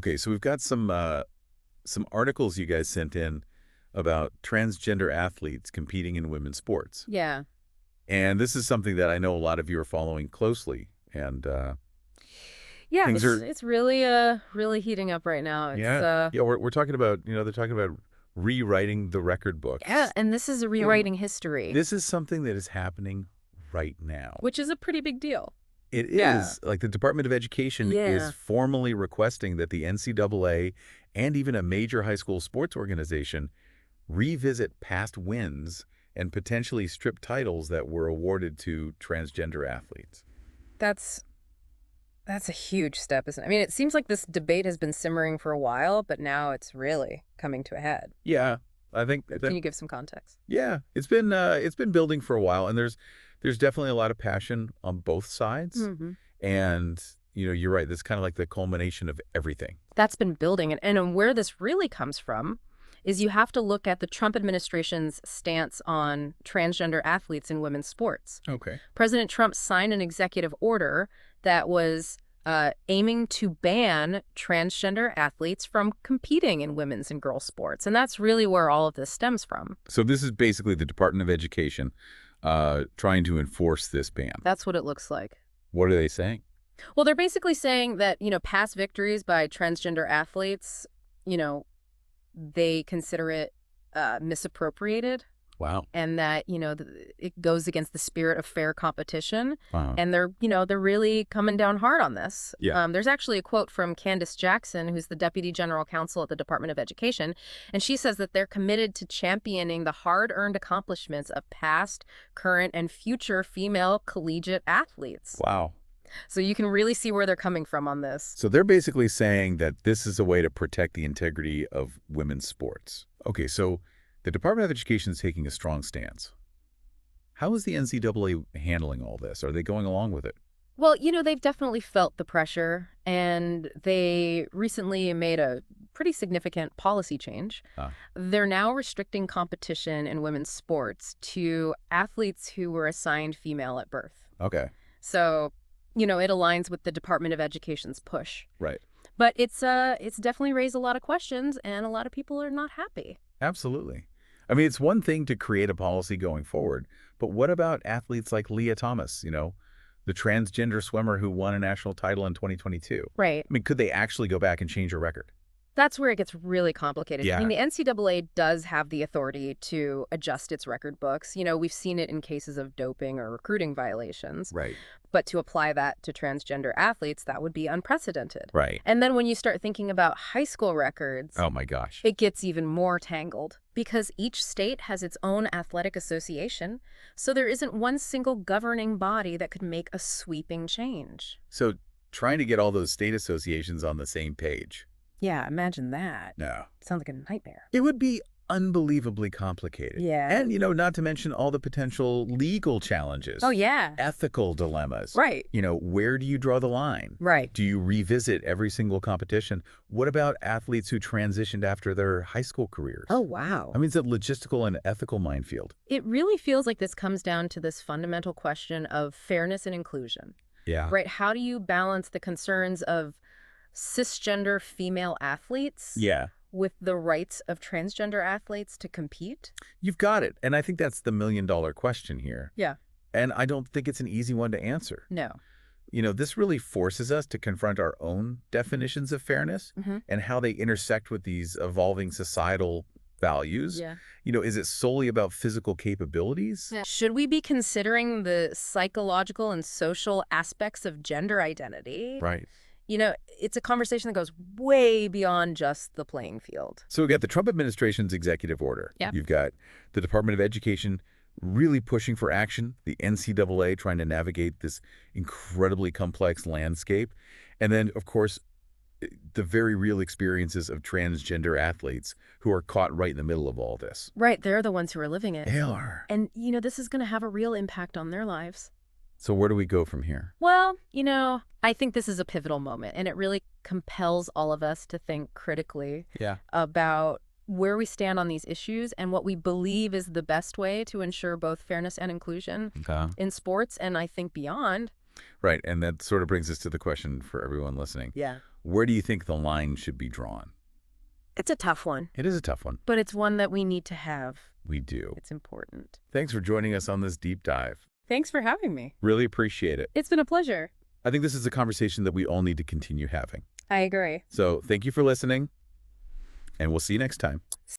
Okay, so we've got some articles you guys sent in about transgender athletes competing in women's sports. Yeah. And this is something that I know a lot of you are following closely. And Yeah, things are, it's really really heating up right now. we're talking about, they're talking about rewriting the record books. Yeah, and this is a rewriting history, This is something that is happening right now. which is a pretty big deal. It Yeah. is. Like the Department of Education Yeah. is formally requesting that the NCAA and even a major high school sports organization revisit past wins and potentially strip titles that were awarded to transgender athletes. That's a huge step, isn't it? I mean, it seems like this debate has been simmering for a while, but now it's really coming to a head. Yeah, I think that, Can you give some context? yeah, it's been building for a while, and there's definitely a lot of passion on both sides. Mm-hmm. And you're right. This is kind of like the culmination of everything. That's been building, and where this really comes from is you have to look at the Trump administration's stance on transgender athletes in women's sports. Okay. President Trump signed an executive order that was aiming to ban transgender athletes from competing in women's and girls' sports. And that's really where all of this stems from. So this is basically the Department of Education trying to enforce this ban. That's what it looks like. What are they saying? Well, they're basically saying that, past victories by transgender athletes, they consider it misappropriated. Wow. And that, it goes against the spirit of fair competition. Wow. And they're really coming down hard on this. Yeah. There's actually a quote from Candace Jackson, who's the Deputy General Counsel at the Department of Education. And she says that they're committed to championing the hard-earned accomplishments of past, current, and future female collegiate athletes. Wow. So you can really see where they're coming from on this. So they're basically saying that this is a way to protect the integrity of women's sports. Okay, so the Department of Education is taking a strong stance. How is the NCAA handling all this? Are they going along with it? Well, they've definitely felt the pressure, and they recently made a pretty significant policy change. They're now restricting competition in women's sports to athletes who were assigned female at birth. Okay. So, it aligns with the Department of Education's push. Right. But it's definitely raised a lot of questions, and a lot of people are not happy. Absolutely. I mean, it's one thing to create a policy going forward, but what about athletes like Leah Thomas, the transgender swimmer who won a national title in 2022? Right. I mean, could they actually go back and change her record? That's where it gets really complicated. Yeah. I mean, the NCAA does have the authority to adjust its record books. We've seen it in cases of doping or recruiting violations. Right. But to apply that to transgender athletes, that would be unprecedented. Right. And then when you start thinking about high school records, Oh, my gosh. it gets even more tangled because each state has its own athletic association. So there isn't one single governing body that could make a sweeping change. So trying to get all those state associations on the same page. Yeah, imagine that. No. Sounds like a nightmare. It would be unbelievably complicated. Yeah. And, not to mention all the potential legal challenges. Oh, yeah. Ethical dilemmas. Right. Where do you draw the line? Right. Do you revisit every single competition? What about athletes who transitioned after their high school careers? Oh, wow. I mean, it's a logistical and ethical minefield. It really feels like this comes down to this fundamental question of fairness and inclusion. Yeah. Right? How do you balance the concerns of cisgender female athletes Yeah. with the rights of transgender athletes to compete? You've got it. And I think that's the million-dollar question here. Yeah. And I don't think it's an easy one to answer. No. This really forces us to confront our own definitions of fairness and how they intersect with these evolving societal values. Yeah. Is it solely about physical capabilities? Should we be considering the psychological and social aspects of gender identity? Right. It's a conversation that goes way beyond just the playing field. So we've got the Trump administration's executive order. Yeah. You've got the Department of Education really pushing for action, the NCAA trying to navigate this incredibly complex landscape, and then, of course, the very real experiences of transgender athletes who are caught right in the middle of all this. Right. They're the ones who are living it. They are. And, this is going to have a real impact on their lives. So where do we go from here? Well, I think this is a pivotal moment, and it really compels all of us to think critically about where we stand on these issues and what we believe is the best way to ensure both fairness and inclusion in sports and I think beyond. Right. And that sort of brings us to the question for everyone listening. Yeah. Where do you think the line should be drawn? It's a tough one. It is a tough one. But it's one that we need to have. We do. It's important. Thanks for joining us on this deep dive. Thanks for having me. Really appreciate it. It's been a pleasure. I think this is a conversation that we all need to continue having. I agree. So thank you for listening, and we'll see you next time.